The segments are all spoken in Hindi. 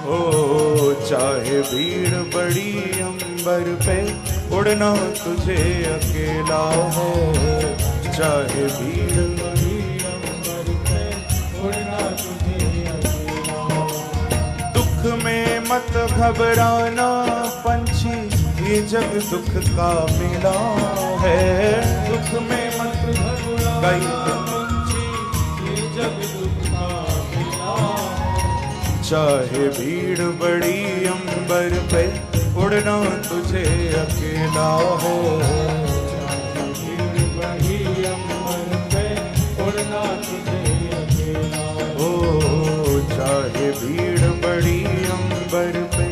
ओ चाहे भीड़ बड़ी अंबर पे उड़ना तुझे अकेला है, चाहे भीड़ बड़ी अंबर पे उड़ना तुझे अकेला। दुख में मत घबराना पंछी, ये जग दुख का मेला है। दुख में मत घबराना पंछी, ये जग दुख का मेला। चाहे भीड़ बड़ी अंबर पे उड़ना तुझे अकेला है, चाहे भीड़ बड़ी अंबर पे उड़ना तुझे अकेला। ओ चाहे भीड़ बड़ी अंबर पे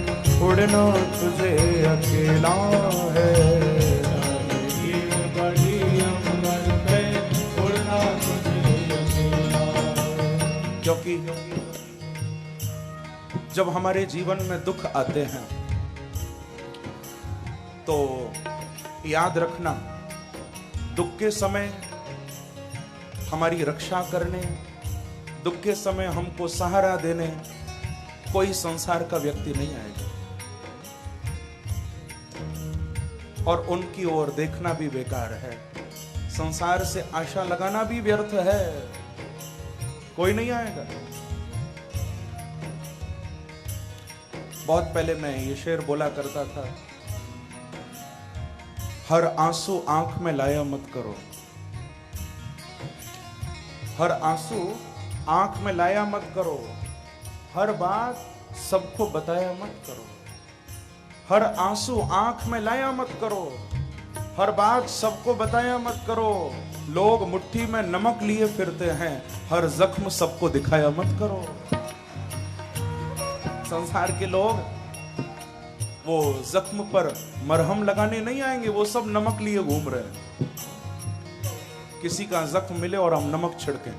उड़ना तुझे अकेला है, चाहे भीड़ बड़ी अंबर पे उड़ना तुझे अकेला। क्योंकि जब हमारे जीवन में दुख आते हैं तो याद रखना, दुख के समय हमारी रक्षा करने, दुख के समय हमको सहारा देने कोई संसार का व्यक्ति नहीं आएगा, और उनकी ओर देखना भी बेकार है। संसार से आशा लगाना भी व्यर्थ है, कोई नहीं आएगा। बहुत पहले मैं ये शेर बोला करता था, हर आंसू आंख में लाया मत करो, हर आंसू आंख में लाया मत करो, हर बात सबको बताया मत करो। हर आंसू आंख में लाया मत करो, हर बात सबको बताया मत करो। लोग मुट्ठी में नमक लिए फिरते हैं, हर जख्म सबको दिखाया मत करो। संसार के लोग वो जख्म पर मरहम लगाने नहीं आएंगे, वो सब नमक लिए घूम रहे हैं। किसी का जख्म मिले और हम नमक छिड़कें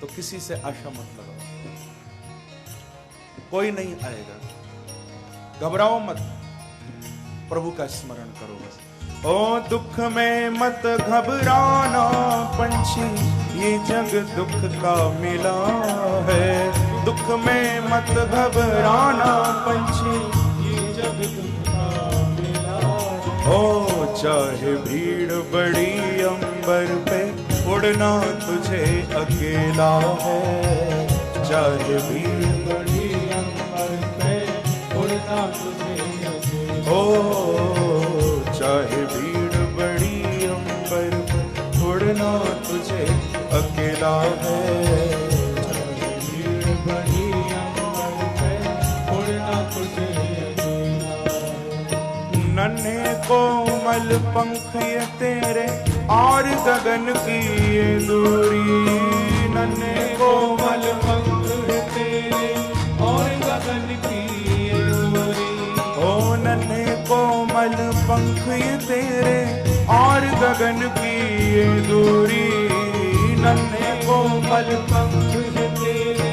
तो किसी से आशा मत लगाओ, कोई नहीं आएगा। घबराओ मत, प्रभु का स्मरण करो बस। ओ दुख में मत घबराना पंछी, ये जग दुख का मेला है। दुख में मत घबराना पंछी, ये जग दुख का मेला है। ओ चाहे भीड़ बड़ी अंबर पे उड़ना तुझे अकेला है, चाहे भीड़ बड़ी अंबर पे उड़ना तुझे अकेला। ओ चाहे भीड़ बड़ी अंबर पे उड़ना तुझे अकेला है, चाहे भीड़ बड़ी अंबर पे उड़ना तुझे अकेला। नन्हे कोमल पंख ये तेरे और गगन की ये दूरी, नन्हे कोमल पंख ये तेरे और गगन की ये दूरी। ओ नन्हे कोमल पंख ये तेरे और गगन की ये दूरी, नन्हे कोमल पंख ये तेरे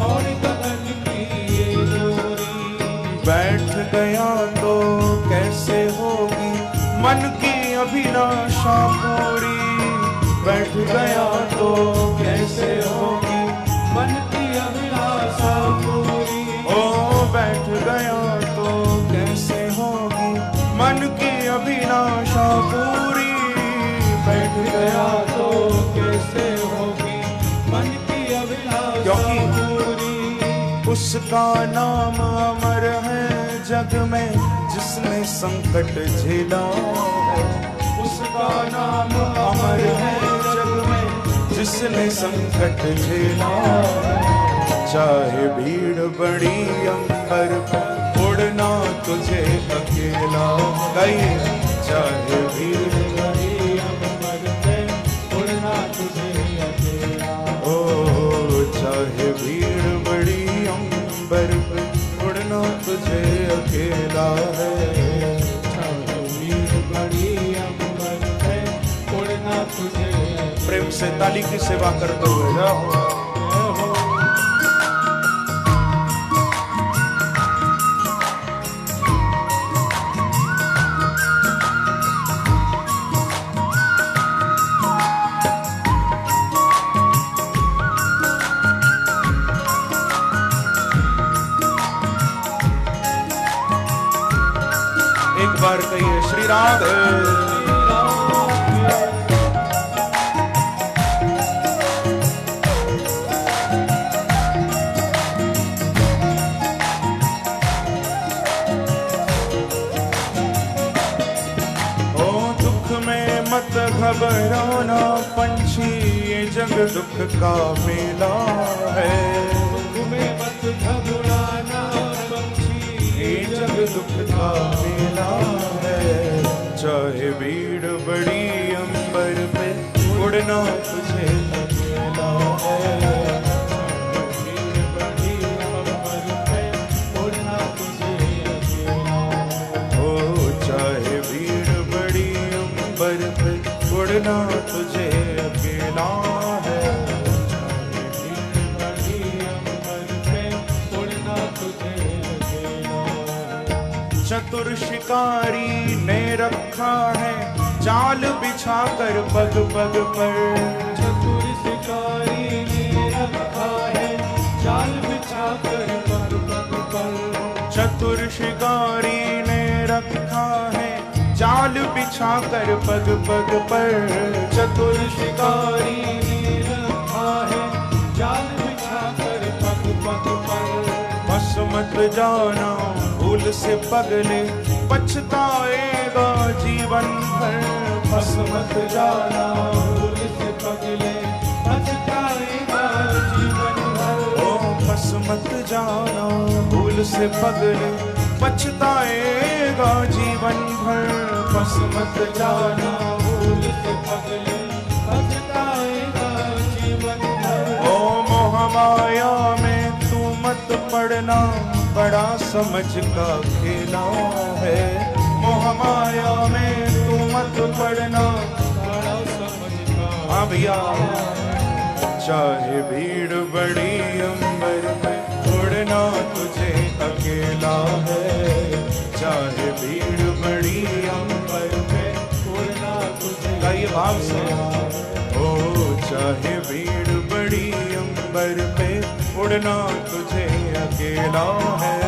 और गगन की ये दूरी। बैठ गया तो कैसे होगी मन की अभिलाषा पूरी, बैठ गया तो कैसे होगी मन की अभिलाषा पूरी। ओ बैठ गया तो कैसे होगी मन की अभिलाषा पूरी, बैठ गया तो कैसे होगी मन की अभिलाषा पूरी। उसका नाम अमर है जग में जिसने संकट झेला है, उसका नाम अमर है जग में जिसने संकट झेला है। चाहे भीड़ बड़ी अंबर पर उड़ना तुझे अकेला है, चाहे भीड़ बड़ी अंबर पे उड़ना तुझे अकेला। ओ चाहे भीड़ बड़ी अंबर पे उड़ना तुझे अकेला है, चाहे भीड़ बड़ी अंबर पे उड़ना तुझे। प्रेम से ताली की सेवा करते हुए जाओ। बार कहिए श्री राधे। मत घबराना पंछी, ये जग दुख का मेला है। दुख में मत घबराना पंछी, ये जग दुख का मेला है। चाहे भीड़ बड़ी अंबर पे, उड़ना तुझे अकेला है। भीड़ बड़ी अंबर पे, उड़ना तुझे अकेला है। ओ चाहे भीड़ बड़ी अंबर पे, उड़ना तुझे अकेला है। चाहे भीड़ बड़ी अंबर पे, उड़ना तुझे अकेला है। चतुर शिकारी ने रखा है जाल बिछा कर पग पग पर। चतुर शिकारी ने रखा है जाल बिछा कर पग पग पर। चतुर शिकारी ने रखा है जाल बिछा कर पग पग पर। चतुर शिकारी ने रखा है जाल बिछा कर पग पग पर। बस मत जाना भूल से पगले, पछताएगा जीवन भर। बस मत जाना भूल से पगले, पछताएगा जीवन भर। ओ बस मत जाना भूल से पगले, पछताएगा जीवन भर। बस मत जाना भूल से पगले, पछताएगा जीवन भर। ओ मोह माया में तू मत पड़ना, बड़ा समझ का खेला है। मोह माया में तू मत पड़ना, बड़ा समझ का। हाँ भैया। चाहे भीड़ बड़ी अंबर में, उड़ना तुझे अकेला है। चाहे भीड़ बड़ी अंबर में, उड़ना तुझे। गाइए भाव से। ओ चाहे भीड़ बड़ी अंबर पे, उड़ना तुझे अकेला है।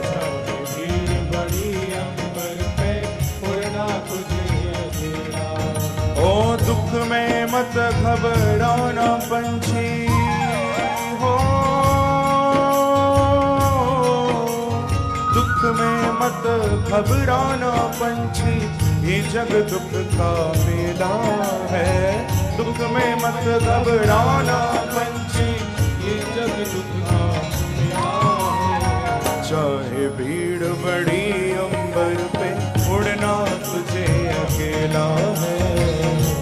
चाहे भीड़ बड़ी अंबर पे, उड़ना तुझे अकेला। ओ दुख में मत घबराना पंछी हो, दुख में मत घबराना पंछी, ये जग दुख का मेला है। दुख में मत घबराना पंछी, ये जग दुख का मेला है। चाहे भीड़ बड़ी अंबर पे, उड़ना तुझे अकेला है।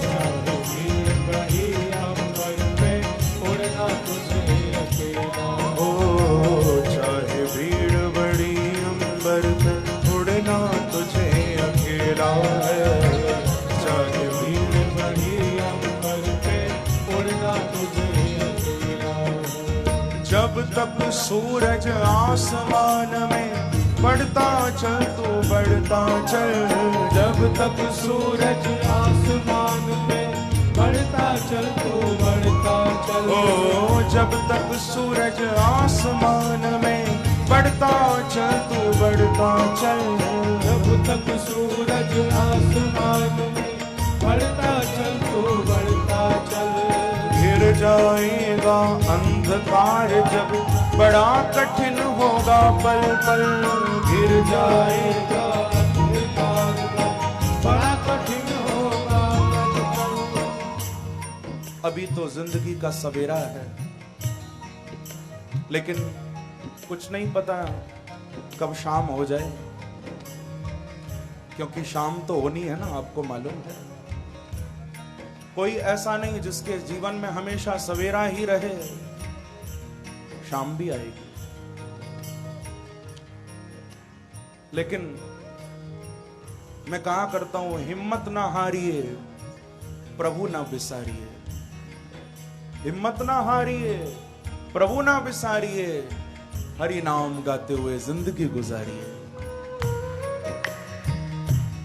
चाहे भीड़ बड़ी अंबर पे, उड़ना तुझे अकेला। ओ चाहे भीड़ बड़ी अंबर पे, उड़ना तुझे अकेला है। चाहे भीड़ बड़ी अंबर पे, उड़ना तुझे अकेला है। जब तक सूरज आसमान में, बढ़ता चल तू बढ़ता चल। जब तक सूरज आसमान में, बढ़ता चल तू बढ़ता चल। ओ जब तक सूरज आसमान में, बढ़ता चल तू बढ़ता चल। जब तक सूरज आसमान में, बढ़ता चल तू बढ़ता चल। घिर जाएगा अंधकार जब, बड़ा कठिन होगा पल पल। घिर जाएगा अंधकार जब, बड़ा कठिन होगा पल पल। अभी तो जिंदगी का सवेरा है, लेकिन कुछ नहीं पता कब शाम हो जाए, क्योंकि शाम तो होनी है ना, आपको मालूम है। कोई ऐसा नहीं जिसके जीवन में हमेशा सवेरा ही रहे, शाम भी आएगी। लेकिन मैं कहा करता हूं, हिम्मत ना हारिए, प्रभु ना बिसारिए। हिम्मत ना हारिए, प्रभु ना बिसारिए, हरि नाम गाते हुए जिंदगी गुजारिए।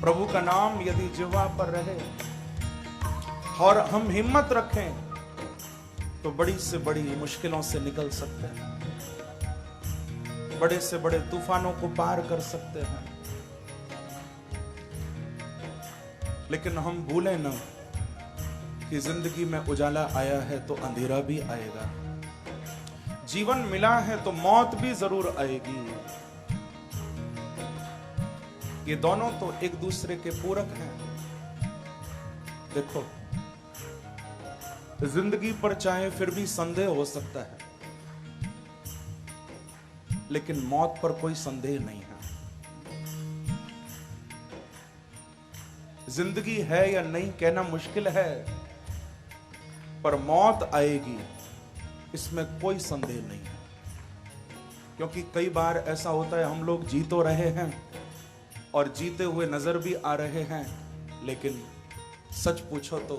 प्रभु का नाम यदि जिह्वा पर रहे और हम हिम्मत रखें, तो बड़ी से बड़ी मुश्किलों से निकल सकते हैं, बड़े से बड़े तूफानों को पार कर सकते हैं। लेकिन हम भूलें ना कि जिंदगी में उजाला आया है तो अंधेरा भी आएगा, जीवन मिला है तो मौत भी जरूर आएगी। ये दोनों तो एक दूसरे के पूरक हैं। देखो, जिंदगी पर चाहे फिर भी संदेह हो सकता है, लेकिन मौत पर कोई संदेह नहीं है। जिंदगी है या नहीं कहना मुश्किल है, पर मौत आएगी इसमें कोई संदेह नहीं है। क्योंकि कई बार ऐसा होता है, हम लोग जी तो रहे हैं और जीते हुए नजर भी आ रहे हैं, लेकिन सच पूछो तो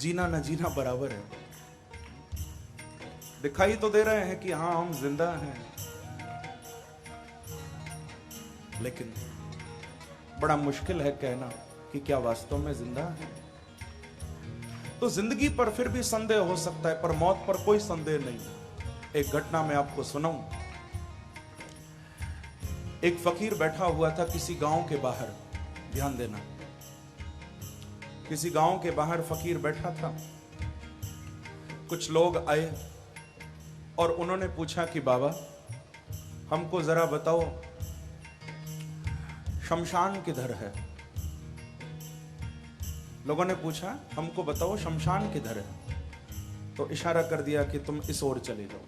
जीना न जीना बराबर है। दिखाई तो दे रहे हैं कि हाँ हम जिंदा हैं, लेकिन बड़ा मुश्किल है कहना कि क्या वास्तव में जिंदा है। तो जिंदगी पर फिर भी संदेह हो सकता है, पर मौत पर कोई संदेह नहीं। एक घटना मैं आपको सुनाऊं। एक फकीर बैठा हुआ था किसी गांव के बाहर, ध्यान देना, किसी गांव के बाहर फकीर बैठा था। कुछ लोग आए और उन्होंने पूछा कि बाबा हमको जरा बताओ शमशान किधर है। लोगों ने पूछा हमको बताओ शमशान किधर है, तो इशारा कर दिया कि तुम इस ओर चले जाओ,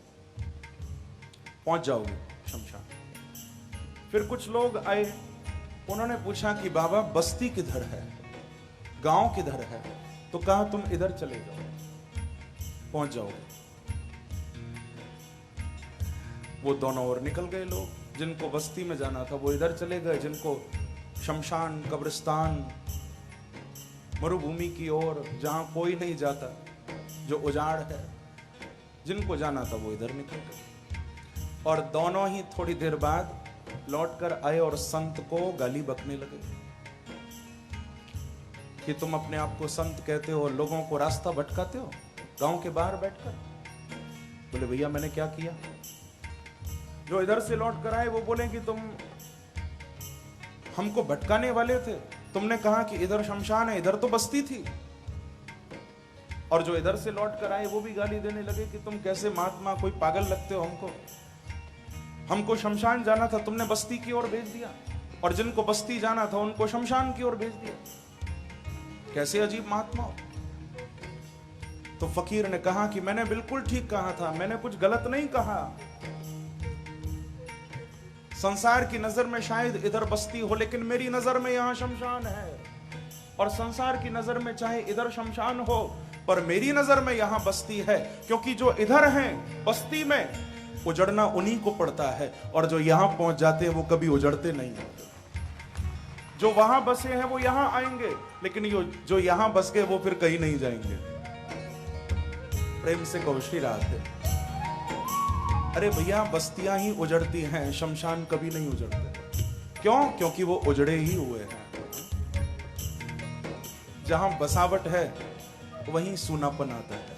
पहुंच जाओगे शमशान। फिर कुछ लोग आए, उन्होंने पूछा कि बाबा बस्ती किधर है, गांव किधर है, तो कहा तुम इधर चले जाओ, पहुंच जाओगे। वो दोनों ओर निकल गए लोग। जिनको बस्ती में जाना था वो इधर चले गए, जिनको शमशान, कब्रिस्तान, मरुभूमि की ओर जहां कोई नहीं जाता, जो उजाड़ है, जिनको जाना था वो इधर निकल गए। और दोनों ही थोड़ी देर बाद लौटकर आए और संत को गाली बकने लगे कि तुम अपने आप को संत कहते हो, लोगों को रास्ता भटकाते हो गांव के बाहर बैठकर। बोले भैया मैंने क्या किया। जो इधर से लौट कर आए वो बोले कि तुम हमको भटकाने वाले थे, तुमने कहा कि इधर शमशान है, इधर तो बस्ती थी। और जो इधर से लौट कर आए वो भी गाली देने लगे कि तुम कैसे महात्मा, कोई पागल लगते हो, हमको शमशान जाना था, तुमने बस्ती की ओर भेज दिया, और जिनको बस्ती जाना था उनको शमशान की ओर भेज दिया। कैसे अजीब महात्मा हो। तो फकीर ने कहा कि मैंने बिल्कुल ठीक कहा था, मैंने कुछ गलत नहीं कहा। संसार की नजर में शायद इधर बस्ती हो, लेकिन मेरी नजर में यहां शमशान है। और संसार की नजर में चाहे इधर शमशान हो, पर मेरी नजर में यहां बस्ती है। क्योंकि जो इधर हैं बस्ती में, उजड़ना उन्हीं को पड़ता है, और जो यहां पहुंच जाते हैं वो कभी उजड़ते नहीं होते। जो वहां बसे हैं वो यहां आएंगे, लेकिन जो यहां बस गए वो फिर कहीं नहीं जाएंगे। प्रेम से कौशी रात है। अरे भैया बस्तियां ही उजड़ती हैं, शमशान कभी नहीं उजड़ते। क्यों? क्योंकि वो उजड़े ही हुए हैं। जहां बसावट है वहीं सूनापन आता है।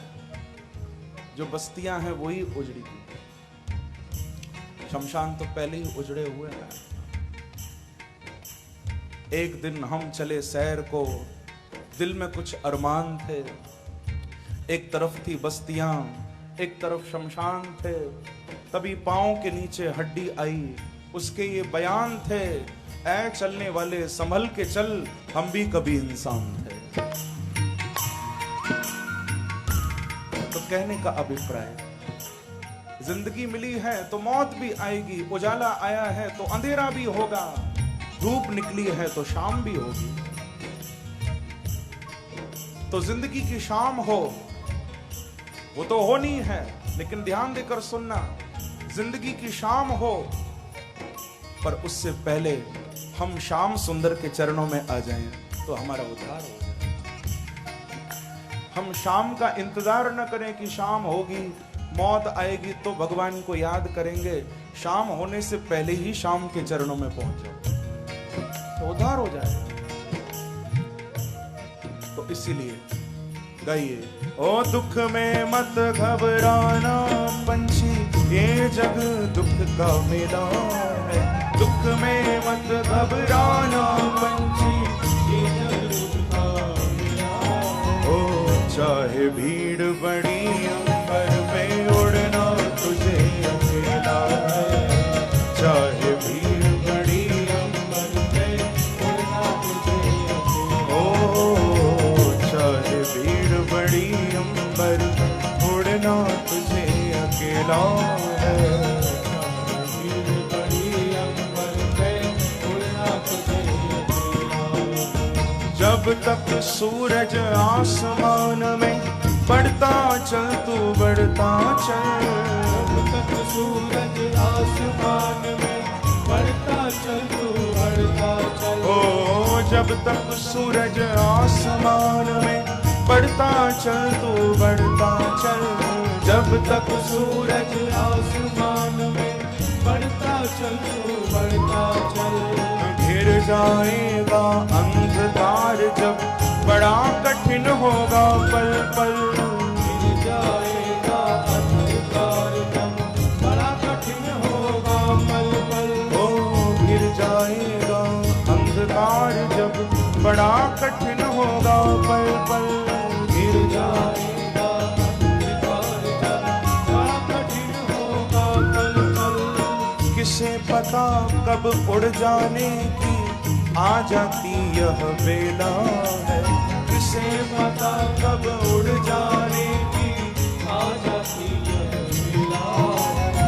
जो बस्तियां हैं वही उजड़ी हुई, शमशान तो पहले ही उजड़े हुए हैं। एक दिन हम चले सैर को, दिल में कुछ अरमान थे। एक तरफ थी बस्तियां, एक तरफ शमशान थे। तभी पांव के नीचे हड्डी आई, उसके ये बयान थे, ऐ चलने वाले संभल के चल, हम भी कभी इंसान थे। तो कहने का अभिप्राय, जिंदगी मिली है तो मौत भी आएगी, उजाला आया है तो अंधेरा भी होगा, धूप निकली है तो शाम भी होगी। तो जिंदगी की शाम हो, वो तो होनी है, लेकिन ध्यान देकर सुनना, जिंदगी की शाम हो, पर उससे पहले हम श्याम सुंदर के चरणों में आ जाएं तो हमारा उद्धार हो जाए। हम शाम का इंतजार न करें कि शाम होगी, मौत आएगी तो भगवान को याद करेंगे। शाम होने से पहले ही शाम के चरणों में पहुंच जाओ तो उद्धार हो जाए। तो इसीलिए गाइए, ओ दुख में मत घबराना पंछी, ये जग दुख का मेला है। दुख में मत घबराना पंछी, चाहे भीड़ बड़ी अंबर में उड़ना तुझे अकेला है, चाहे भीड़ बड़ी अंबर में उड़ना तुझे अकेला, ओ चाहे भीड़ बड़ी अंबर उड़ना तुझे अकेला है, भीड़ बड़ी अंबर में उड़ना तुझे अकेला। जब तक सूरज आसमान में बढ़ता चल तू बढ़ता चल, जब तक सूरज आसमान में बढ़ता चल तू बढ़ता चल, ओ जब तक सूरज आसमान में बढ़ता चल तू बढ़ता चल, जब तक सूरज आसमान में बढ़ता चल तू बढ़ता चल। घिर जाएगा अंधकार जब बड़ा कठिन होगा पल पल, घिर जाएगा अंधकार जब बड़ा कठिन होगा पल पल, ओ घिर जाएगा अंधकार जब बड़ा कठिन होगा पल पल, घिर जाएगा अंधकार जब बड़ा कठिन होगा पल पल। किसे पता कब उड़ जाने की आ जाती यह बेला है, किसे पता कब उड़ जाने की आ जाती यह बेला है,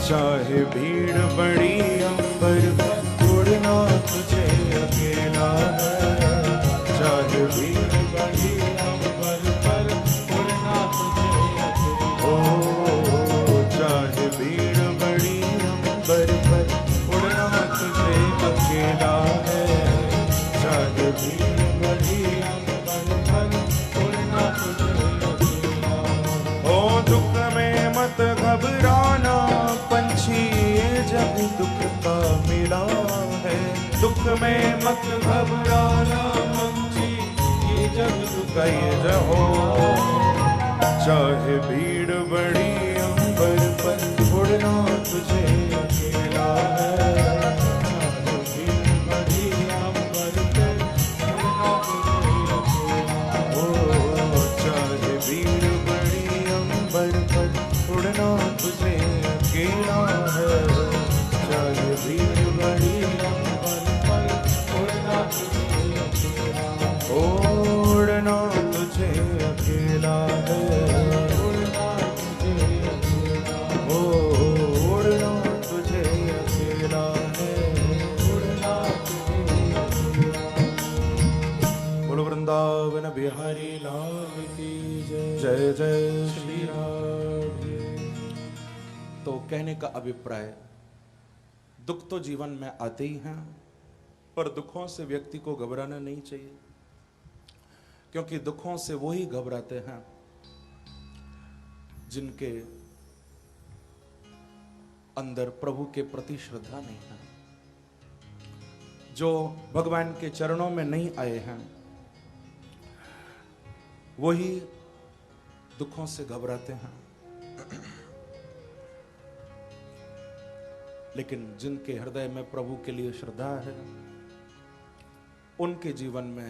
चाहे भीड़ बड़ी अंबर पर उड़ना तुझे अकेला है, चाहे भीड़ बड़ी अंबर पर उड़ना तुझे अकेला, ओ चाहे भीड़ बड़ी अंबर पर उड़ना तुझे अकेला है, चाहे भीड़ बड़ी अंबर पर उड़ना तुझे अकेला। ओ दुख में मत घबराना पंछी, ये जब दुख का मेला है, दुख में मत घबराना पंछी, ये जब दुख का ये हो, चाहे भीड़ बड़ी अंबर पर उड़ना तुझे अकेला है, चाहे भीड़ बड़ी अंबर पर उड़ना तुझे अकेला, ओ चाहे भीड़ बड़ी अंबर पर उड़ना तुझे अकेला है, चाहे भीड़ बड़ी अंबर पर उड़ना तुझे अकेला, उड़ना तुझे अकेला है, उड़ना तुझे अकेला, ओ उड़ना तुझे अकेला है, उड़ना तुझे अकेला। बोलो वृंदावन बिहारी लाल की जय, जय जय श्री राधे। तो कहने का अभिप्राय, दुख तो जीवन में आते ही हैं, पर दुखों से व्यक्ति को घबराना नहीं चाहिए, क्योंकि दुखों से वो ही घबराते हैं जिनके अंदर प्रभु के प्रति श्रद्धा नहीं है, जो भगवान के चरणों में नहीं आए हैं, वही दुखों से घबराते हैं। लेकिन जिनके हृदय में प्रभु के लिए श्रद्धा है, उनके जीवन में